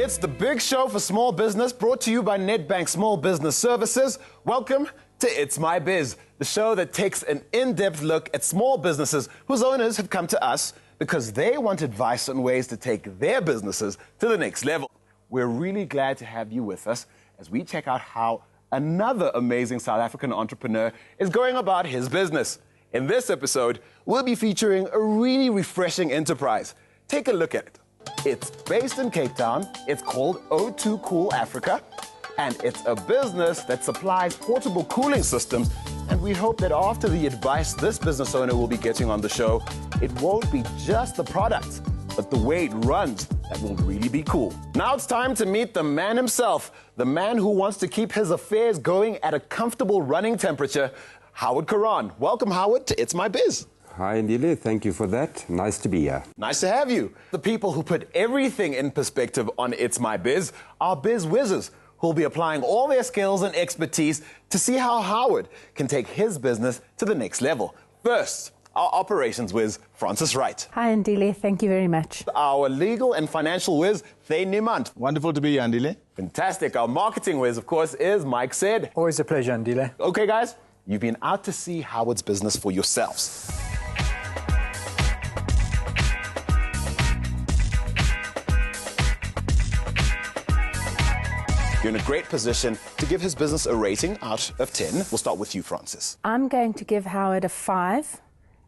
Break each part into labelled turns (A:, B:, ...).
A: It's the big show for small business, brought to you by Nedbank Small Business Services. Welcome to It's My Biz, the show that takes an in-depth look at small businesses whose owners have come to us because they want advice on ways to take their businesses to the next level. We're really glad to have you with us as we check out how another amazing South African entrepreneur is going about his business. In this episode, we'll be featuring a really refreshing enterprise. Take a look at it. It's based in Cape Town, it's called O2 Cool Africa, and it's a business that supplies portable cooling systems, and we hope that after the advice this business owner will be getting on the show, it won't be just the products, but the way it runs that will really be cool. Now it's time to meet the man himself, the man who wants to keep his affairs going at a comfortable running temperature, Howard Karan. Welcome, Howard, to It's My Biz.
B: Hi, Ndile. Thank you for that. Nice to be here.
A: Nice to have you. The people who put everything in perspective on It's My Biz are Biz Whizzes, who'll be applying all their skills and expertise to see how Howard can take his business to the next level. First, our operations whiz, Francis Wright.
C: Hi, Ndile. Thank you very much.
A: Our legal and financial whiz, Thane Nimant.
D: Wonderful to be here, Ndile.
A: Fantastic. Our marketing whiz, of course, is Mike Said.
E: Always a pleasure, Ndile.
A: Okay, guys, you've been out to see Howard's business for yourselves. You're in a great position to give his business a rating out of 10. We'll start with you, Francis.
C: I'm going to give Howard a 5.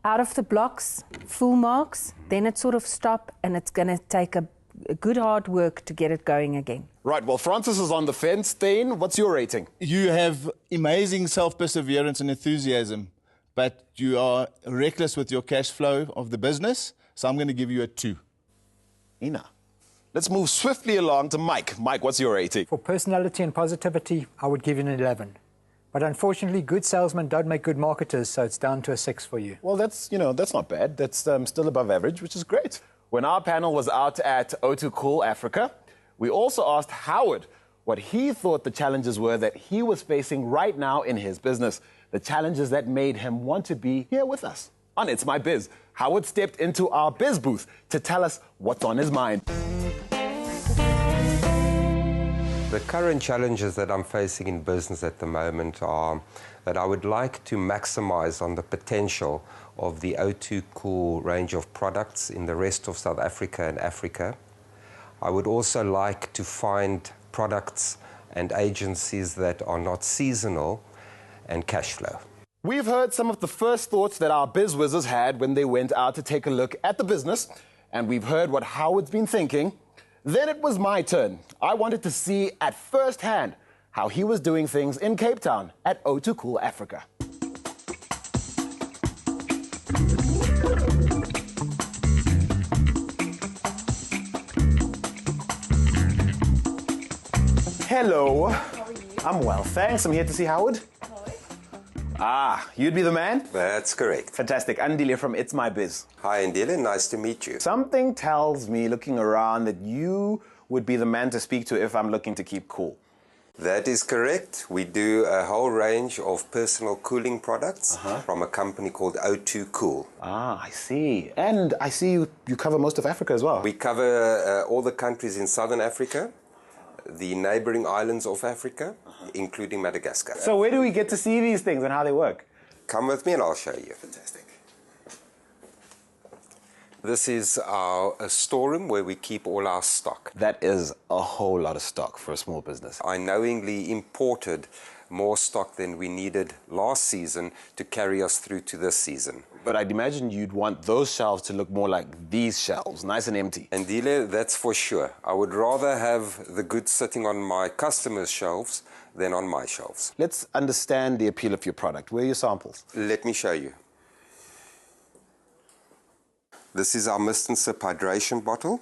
C: Out of the blocks, full marks, then it sort of stop, and it's going to take a good hard work to get it going again.
A: Right, well, Francis is on the fence. Thane, what's your rating?
D: You have amazing self-perseverance and enthusiasm, but you are reckless with your cash flow of the business, so I'm going to give you a 2.
A: Ina. Let's move swiftly along to Mike. Mike, what's your rating?
E: For personality and positivity, I would give you an 11. But unfortunately, good salesmen don't make good marketers, so it's down to a 6 for you.
A: Well, that's not bad. That's still above average, which is great. When our panel was out at O2 Cool Africa, we also asked Howard what he thought the challenges were that he was facing right now in his business, the challenges that made him want to be here with us on It's My Biz. Howard stepped into our biz booth to tell us what's on his mind.
B: The current challenges that I'm facing in business at the moment are that I would like to maximize on the potential of the O2 Cool range of products in the rest of South Africa and Africa. I would also like to find products and agencies that are not seasonal and cash flow.
A: We've heard some of the first thoughts that our biz whizzes had when they went out to take a look at the business, and we've heard what Howard's been thinking. Then it was my turn. I wanted to see at first hand how he was doing things in Cape Town at O2 Cool Africa. Hello.
C: How are you?
A: I'm well, thanks. I'm here to see Howard. Ah, you'd be the man?
B: That's correct.
A: Fantastic. Andile from It's My Biz.
B: Hi, Ndile. Nice to meet you.
A: Something tells me, looking around, that you would be the man to speak to if I'm looking to keep cool.
B: That is correct. We do a whole range of personal cooling products from a company called O2 Cool.
A: Ah, I see. And I see you cover most of Africa as well.
B: We cover all the countries in Southern Africa, the neighboring islands of Africa, including Madagascar.
A: So where do we get to see these things and how they work?
B: Come with me and I'll show you.
A: Fantastic.
B: This is our storeroom where we keep all our stock.
A: That is a whole lot of stock for a small business.
B: I knowingly imported more stock than we needed last season to carry us through to this season.
A: But I'd imagine you'd want those shelves to look more like these shelves, nice and empty.
B: And Ndile, that's for sure. I would rather have the goods sitting on my customers' shelves than on my shelves.
A: Let's understand the appeal of your product. Where are your samples?
B: Let me show you. This is our mist and sip hydration bottle,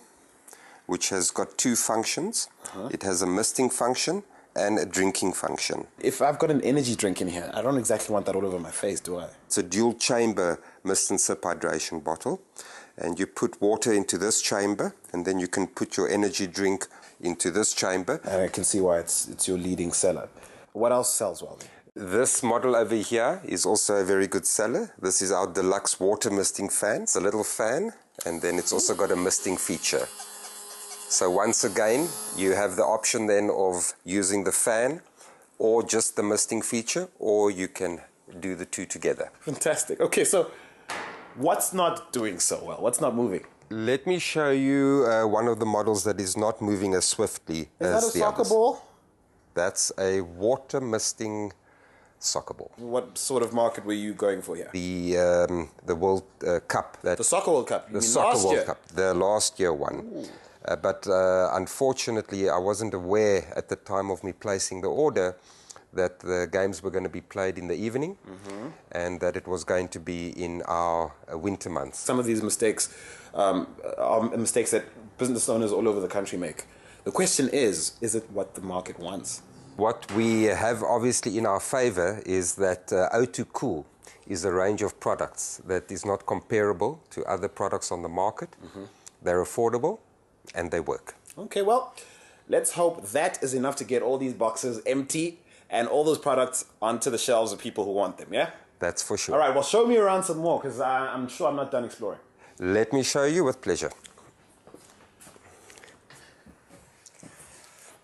B: which has got 2 functions. It has a misting function and a drinking function.
A: If I've got an energy drink in here, I don't exactly want that all over my face, do I?
B: It's a dual chamber mist and sip hydration bottle, and you put water into this chamber, and then you can put your energy drink into this chamber.
A: And I can see why it's your leading seller. What else sells well?
B: This model over here is also a very good seller. This is our deluxe water misting fan. It's a little fan, and then it's also got a misting feature. So once again, you have the option then of using the fan or just the misting feature, or you can do the two together.
A: Fantastic. Okay, so what's not doing so well? What's not moving?
B: Let me show you one of the models that is not moving as swiftly
A: Is
B: as
A: that a
B: the
A: soccer
B: others.
A: ball?
B: That's a water misting soccer ball.
A: What sort of market were you going for here?
B: The World Cup.
A: The Soccer World Cup. You
B: The
A: mean
B: Soccer
A: last
B: World
A: year?
B: Cup, the last year one. But unfortunately, I wasn't aware at the time of me placing the order that the games were going to be played in the evening and that it was going to be in our winter months.
A: Some of these mistakes are mistakes that business owners all over the country make. The question is it what the market wants?
B: What we have obviously in our favor is that O2 Cool is a range of products that is not comparable to other products on the market. They're affordable and they work.
A: Okay, well, let's hope that is enough to get all these boxes empty and all those products onto the shelves of people who want them, yeah?
B: That's for sure.
A: All right, well, show me around some more, because I'm sure I'm not done exploring.
B: Let me show you with pleasure.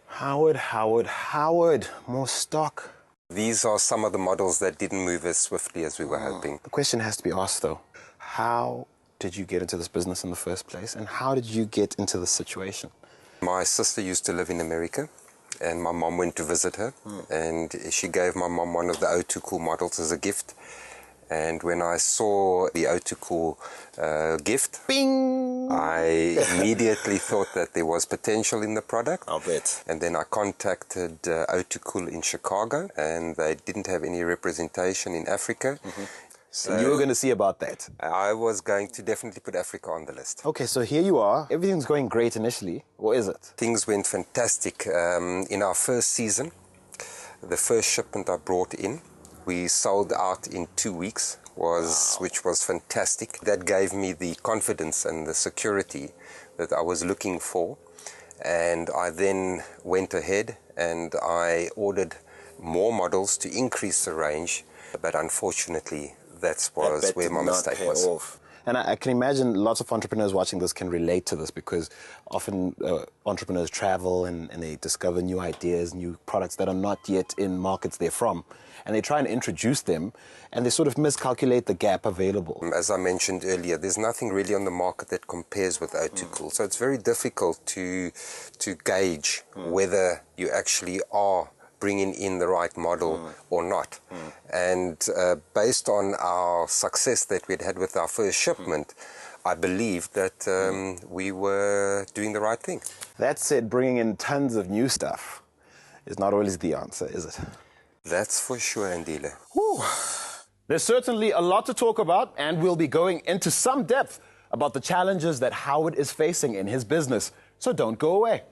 A: Howard, more stock.
B: These are some of the models that didn't move as swiftly as we were hoping.
A: The question has to be asked, though. How did you get into this business in the first place, and how did you get into this situation?
B: My sister used to live in America, and my mom went to visit her, and she gave my mom one of the O2 Cool models as a gift. And when I saw the O2 Cool gift,
A: Bing!
B: I immediately thought that there was potential in the product.
A: I'll bet.
B: And then I contacted O2 Cool in Chicago, and they didn't have any representation in Africa. So
A: And you were going to see about that.
B: I was going to definitely put Africa on the list.
A: Okay, so here you are. Everything's going great initially, or is it?
B: Things went fantastic. In our first season, the first shipment I brought in, we sold out in 2 weeks, which was fantastic. That gave me the confidence and the security that I was looking for. And I then went ahead and I ordered more models to increase the range. But unfortunately, that was where my mistake was.
A: And I can imagine lots of entrepreneurs watching this can relate to this, because often entrepreneurs travel and they discover new ideas, new products that are not yet in markets they're from. And they try and introduce them, and they sort of miscalculate the gap available.
B: As I mentioned earlier, there's nothing really on the market that compares with O2 Cool. So it's very difficult to gauge whether you actually are bringing in the right model or not. And based on our success that we'd had with our first shipment, I believe that we were doing the right thing.
A: That said, bringing in tons of new stuff is not always the answer, is it?
B: That's for sure, Andile.
A: There's certainly a lot to talk about, and we'll be going into some depth about the challenges that Howard is facing in his business. So don't go away.